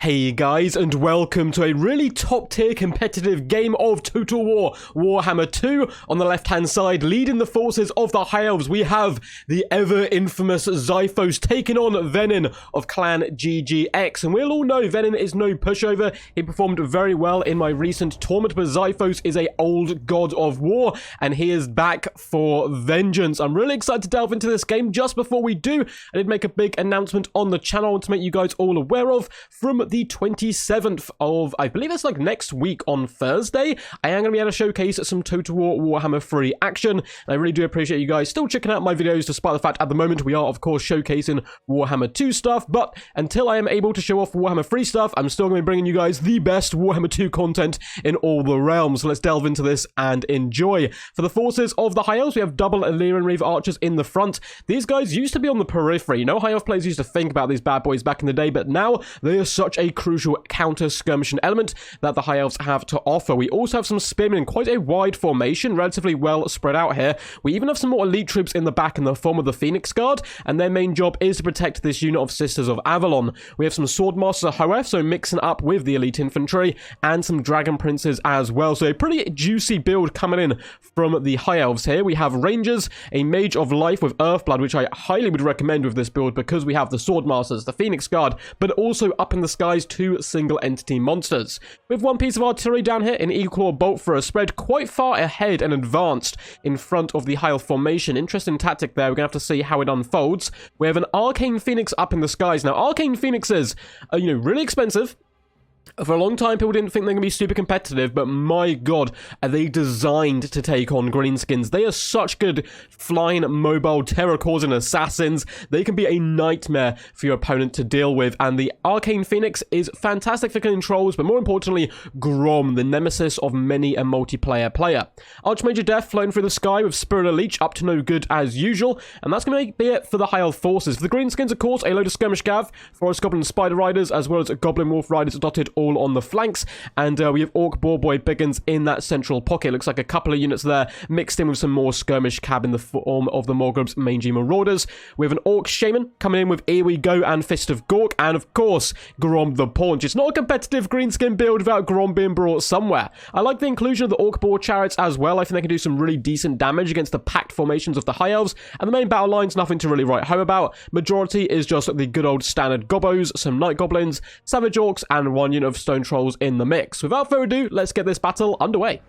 Hey guys, and welcome to a really top tier competitive game of Total War Warhammer 2. On the left hand side, leading the forces of the High Elves, we have the ever infamous Xiphos taking on Venin of Clan GGX. And we'll all know Venin is no pushover. He performed very well in my recent tournament, but Xiphos is a old god of war, and he is back for vengeance. I'm really excited to delve into this game. Just before we do, I did make a big announcement on the channel I want to make you guys all aware of. From the 27th of, I believe it's like next week on Thursday, I am going to be able to showcase some Total War Warhammer 3 action. And I really do appreciate you guys still checking out my videos, despite the fact at the moment we are, of course, showcasing Warhammer 2 stuff. But until I am able to show off Warhammer 3 stuff, I'm still going to be bringing you guys the best Warhammer 2 content in all the realms. So let's delve into this and enjoy. For the forces of the High Elves, we have double Illyrian Reaver archers in the front. These guys used to be on the periphery. You know, High Elf players used to think about these bad boys back in the day, but now they are such a crucial counter-skirmishing element that the High Elves have to offer. We also have some spearmen in quite a wide formation, relatively well spread out here. We even have some more elite troops in the back in the form of the Phoenix Guard, and their main job is to protect this unit of Sisters of Avalon. We have some Swordmasters of Hoef, so mixing up with the elite infantry, and some Dragon Princes as well. So a pretty juicy build coming in from the High Elves here. We have Rangers, a Mage of Life with Earthblood, which I highly would recommend with this build because we have the Swordmasters, the Phoenix Guard, but also up in the skies, two single entity monsters. With one piece of artillery down here, an Eagle bolt thrower spread quite far ahead and advanced in front of the High Elf formation. Interesting tactic there. We're going to have to see how it unfolds. We have an Arcane Phoenix up in the skies. Now, Arcane Phoenixes are, really expensive. For a long time, people didn't think they're going to be super competitive, but my god, are they designed to take on Greenskins. They are such good flying, mobile, terror-causing assassins. They can be a nightmare for your opponent to deal with, and the Arcane Phoenix is fantastic for killing trolls, but more importantly, Grom, the nemesis of many a multiplayer player. Archmage of Death floating through the sky with Spirit of Leech up to no good as usual, and that's going to be it for the High Elf forces. For the Greenskins, of course, a load of Skirmish Gav, Forest Goblin Spider Riders, as well as Goblin Wolf Riders dotted all on the flanks, and we have Orc Boar Boy Biggins in that central pocket. Looks like a couple of units there mixed in with some more skirmish cab in the form of the Morgrub's Mangy Marauders. We have an Orc Shaman coming in with Here We Go and Fist of Gork, and of course Grom the Paunch. It's not a competitive greenskin build without Grom being brought somewhere. I like the inclusion of the Orc Boar Chariots as well. I think they can do some really decent damage against the packed formations of the High Elves, and the main battle line's nothing to really write home about. Majority is just the good old standard Gobbos, some Night Goblins, Savage Orcs, and one unit of Stone Trolls in the mix. Without further ado, let's get this battle underway.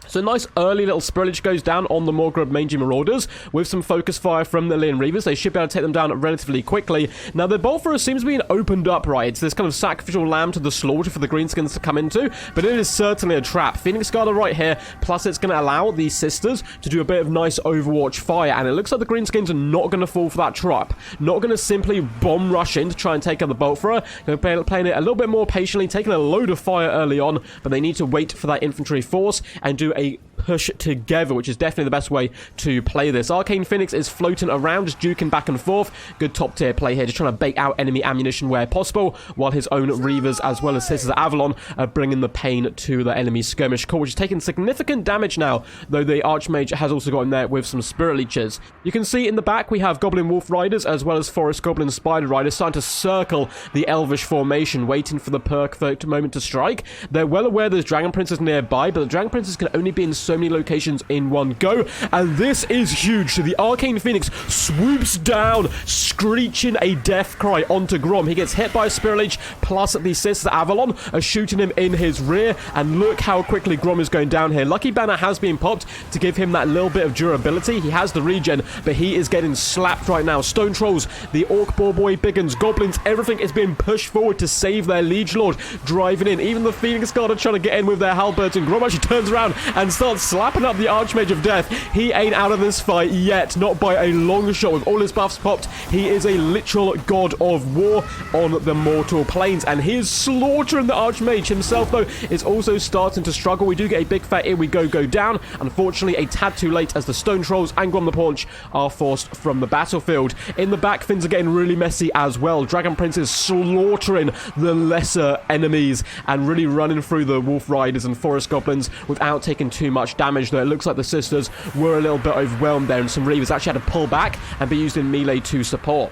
So a nice early little Spirillage goes down on the Morgrub Mangy Marauders with some focus fire from the Illyrian Reavers. They should be able to take them down relatively quickly. Now, the bolt thrower seems to be opened up, right? It's this kind of sacrificial lamb to the slaughter for the Greenskins to come into, but it is certainly a trap. Phoenix Guard are right here, plus it's going to allow these Sisters to do a bit of nice Overwatch fire, and it looks like the Greenskins are not going to fall for that trap. Not going to simply bomb rush in to try and take out the bolt thrower. They're playing it a little bit more patiently, taking a load of fire early on, but they need to wait for that infantry force and do a push together, which is definitely the best way to play this. Arcane Phoenix is floating around, just duking back and forth. Good top tier play here, just trying to bait out enemy ammunition where possible, while his own Reavers as well as Sisters of Avalon are bringing the pain to the enemy skirmish core, which is taking significant damage now, though the Archmage has also got in there with some Spirit Leeches. You can see in the back we have Goblin Wolf Riders as well as Forest Goblin Spider Riders starting to circle the Elvish formation, waiting for the perfect moment to strike. They're well aware there's Dragon Princes nearby, but the Dragon Princes can only be in so many locations in one go, and this is huge. So the Arcane Phoenix swoops down, screeching a death cry onto Grom. He gets hit by a Spirit Leech, plus the Sisters of Avalon are shooting him in his rear, and look how quickly Grom is going down here. Lucky Banner has been popped to give him that little bit of durability. He has the regen, but he is getting slapped right now. Stone Trolls, the Orc Boar Boy Biggins, Goblins, everything is being pushed forward to save their Liege Lord, driving in. Even the Phoenix Guard are trying to get in with their halberds, and Grom actually turns around and starts slapping up the Archmage of Death. He ain't out of this fight yet, not by a long shot. With all his buffs popped, he is a literal god of war on the mortal planes, and he is slaughtering the Archmage himself, though, is also starting to struggle. We do get a big fat Here We Go down. Unfortunately, a tad too late as the Stone Trolls and Grom the Paunch are forced from the battlefield. In the back, things are getting really messy as well. Dragon Prince is slaughtering the lesser enemies and really running through the Wolf Riders and Forest Goblins without taking too much damage, though it looks like the Sisters were a little bit overwhelmed there, and some Reavers actually had to pull back and be used in melee to support.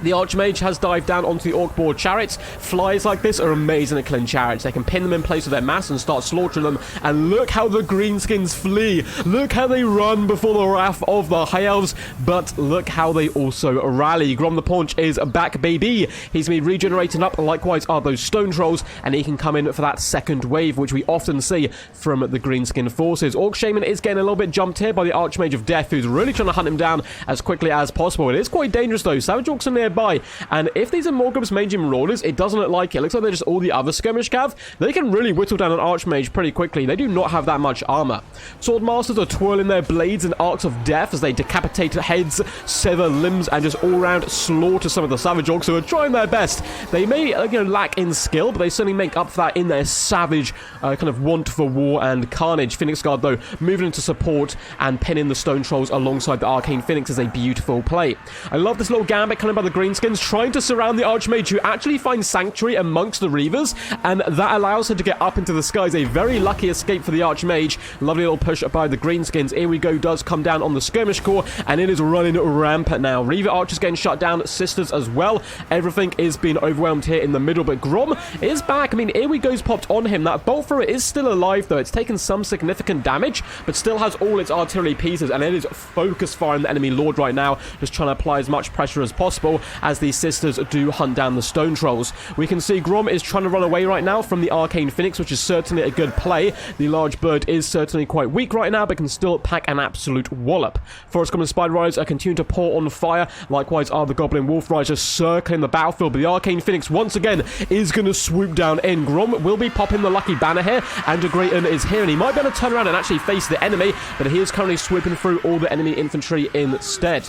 The Archmage has dived down onto the Orc board chariots. Flyers like this are amazing at killing chariots. They can pin them in place with their mass and start slaughtering them. And look how the Greenskins flee. Look how they run before the wrath of the High Elves. But look how they also rally. Grom the Paunch is back, baby. He's been regenerating up. Likewise are those Stone Trolls. And he can come in for that second wave, which we often see from the Greenskin forces. Orc Shaman is getting a little bit jumped here by the Archmage of Death, who's really trying to hunt him down as quickly as possible. It is quite dangerous, though. Savage Orcs are nearby, and if these are Morgrim's Mage and Marauders, it doesn't look like it. It looks like they're just all the other skirmish cav. They can really whittle down an Archmage pretty quickly. They do not have that much armor. Swordmasters are twirling their blades and arcs of death as they decapitate heads, sever limbs, and just all-round slaughter some of the Savage Orcs who are trying their best. They may lack in skill, but they certainly make up for that in their savage kind of want for war and carnage. Phoenix Guard, though, moving into support and pinning the Stone Trolls alongside the Arcane Phoenix is a beautiful play. I love this little gambit coming by the Greenskins, trying to surround the Archmage, who actually finds sanctuary amongst the Reavers, and that allows her to get up into the skies. A very lucky escape for the Archmage. Lovely little push by the Greenskins. Here we go, does come down on the Skirmish Core, and it is running rampant now. Reaver Archers getting shut down, Sisters as well. Everything is being overwhelmed here in the middle, but Grom is back. I mean, here we go's popped on him. That bolt thrower is still alive, though. It's taken some significant damage, but still has all its artillery pieces, and it is focus firing the enemy Lord right now, just trying to apply as much pressure as possible as these Sisters do hunt down the Stone Trolls. We can see Grom is trying to run away right now from the Arcane Phoenix, which is certainly a good play. The large bird is certainly quite weak right now, but can still pack an absolute wallop. Forest Goblin Spider Riders are continuing to pour on fire. Likewise are the Goblin Wolf Riders circling the battlefield, but the Arcane Phoenix once again is going to swoop down in. Grom will be popping the lucky banner here, and Grayton is here, and he might be able to turn around and actually face the enemy, but he is currently swooping through all the enemy infantry instead.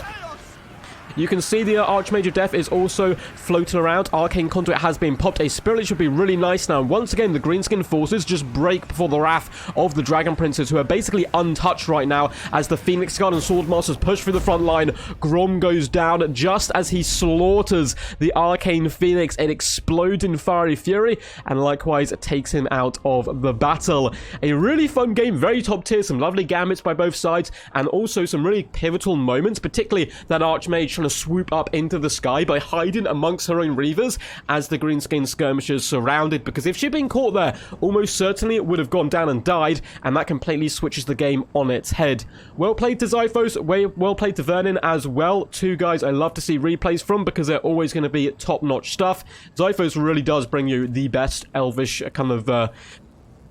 You can see the Archmage of Death is also floating around. Arcane Conduit has been popped. A Spirit should be really nice now. Once again, the Greenskin forces just break before the wrath of the Dragon Princes, who are basically untouched right now as the Phoenix Guard and Swordmasters push through the front line. Grom goes down just as he slaughters the Arcane Phoenix. It explodes in fiery fury and likewise takes him out of the battle. A really fun game, very top tier, some lovely gambits by both sides, and also some really pivotal moments, particularly that Archmage trying to swoop up into the sky by hiding amongst her own Reavers as the Greenskin skirmishers surrounded, because if she'd been caught there, almost certainly it would have gone down and died, and that completely switches the game on its head. Well played to Zyphos, well played to Vernon as well. Two guys I love to see replays from because they're always going to be top-notch stuff. Zyphos really does bring you the best Elvish kind of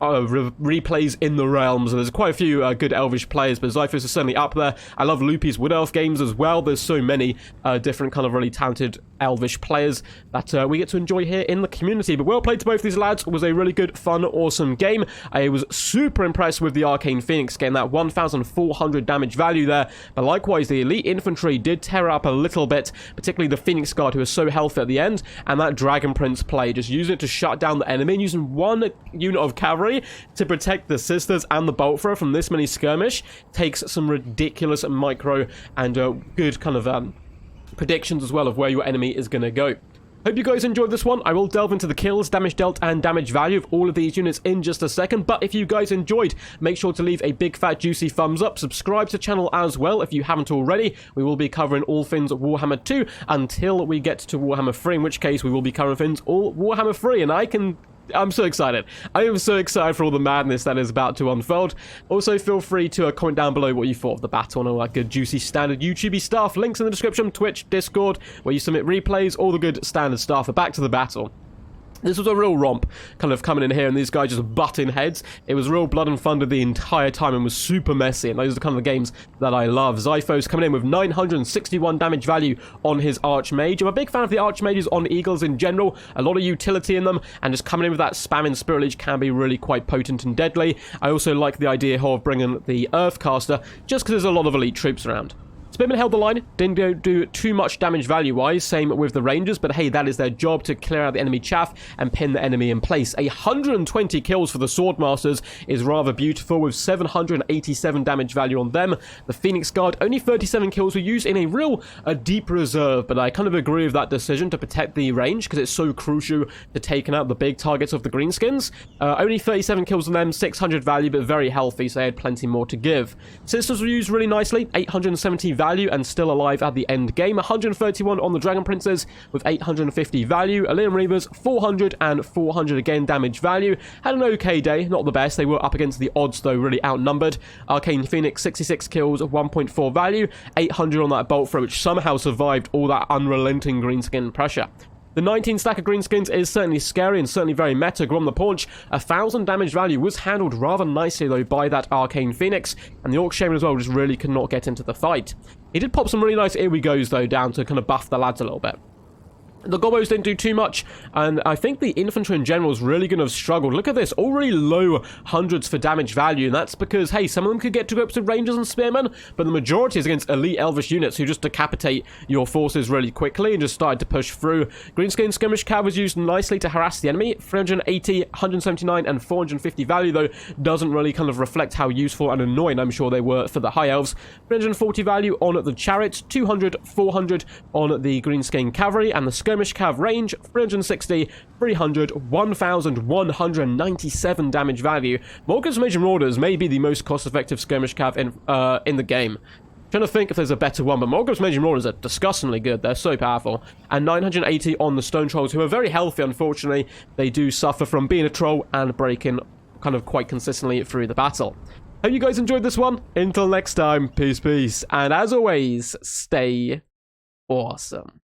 replays in the realms. There's quite a few good Elvish players, but Zyphos is certainly up there. I love Loopy's Wood Elf games as well. There's so many different kind of really talented Elvish players that we get to enjoy here in the community. But well played to both these lads. It was a really good, fun, awesome game. I was super impressed with the Arcane Phoenix getting that 1,400 damage value there. But likewise, the Elite Infantry did tear up a little bit, particularly the Phoenix Guard, who is so healthy at the end, and that Dragon Prince play, just using it to shut down the enemy and using one unit of cavalry to protect the Sisters and the bolt thrower from this many skirmish takes some ridiculous micro and good kind of predictions as well of where your enemy is going to go. Hope you guys enjoyed this one. I will delve into the kills, damage dealt, and damage value of all of these units in just a second. But if you guys enjoyed, make sure to leave a big fat juicy thumbs up. Subscribe to the channel as well if you haven't already. We will be covering all things Warhammer 2 until we get to Warhammer 3, in which case we will be covering things all Warhammer 3. And I'm so excited. I am so excited for all the madness that is about to unfold. Also, feel free to comment down below what you thought of the battle and all that good, juicy, standard YouTubey stuff. Links in the description, Twitch, Discord, where you submit replays, all the good standard stuff. But back to the battle. This was a real romp, kind of coming in here, and these guys just butting heads. It was real blood and thunder the entire time and was super messy, and those are the kind of games that I love. Zyphos coming in with 961 damage value on his Archmage. I'm a big fan of the Archmages on Eagles in general. A lot of utility in them, and just coming in with that spamming Spirit Leech can be really quite potent and deadly. I also like the idea of bringing the Earthcaster, just because there's a lot of elite troops around. Spearman held the line, didn't do too much damage value-wise, same with the Rangers, but hey, that is their job, to clear out the enemy chaff and pin the enemy in place. 120 kills for the Swordmasters is rather beautiful, with 787 damage value on them. The Phoenix Guard, only 37 kills were used in a deep reserve, but I kind of agree with that decision to protect the range, because it's so crucial to taking out the big targets of the Greenskins. Only 37 kills on them, 600 value, but very healthy, so they had plenty more to give. Sisters were used really nicely, 870 value and still alive at the end game. 131 on the Dragon Princes with 850 value. Allium Reavers, 400 and 400 again damage value. Had an okay day, not the best. They were up against the odds, though, really outnumbered. Arcane Phoenix, 66 kills, 1.4 value. 800 on that bolt throw, which somehow survived all that unrelenting greenskin pressure. The 19 stack of Greenskins is certainly scary and certainly very meta. Grom the Paunch, 1,000 damage value, was handled rather nicely though by that Arcane Phoenix, and the Orc Shaman as well just really could not get into the fight. He did pop some really nice here we goes though down to kind of buff the lads a little bit. The Gobbos didn't do too much, and I think the infantry in general is really going to have struggled. Look at this, already low hundreds for damage value, and that's because, hey, some of them could get to grips with Rangers and Spearmen, but the majority is against elite Elvish units who just decapitate your forces really quickly and just started to push through. Greenskin Skirmish Cav was used nicely to harass the enemy. 380, 179, and 450 value, though, doesn't really kind of reflect how useful and annoying I'm sure they were for the High Elves. 340 value on the Chariots, 200, 400 on the Greenskin Cavalry, and the Skirmish Cav range, 360, 300, 1,197 damage value. Morgan's Major Marauders may be the most cost-effective Skirmish Cav in the game. Trying to think if there's a better one, but Morgan's Major Marauders are disgustingly good. They're so powerful. And 980 on the Stone Trolls, who are very healthy, unfortunately. They do suffer from being a troll and breaking kind of quite consistently through the battle. Hope you guys enjoyed this one. Until next time, peace, peace. And as always, stay awesome.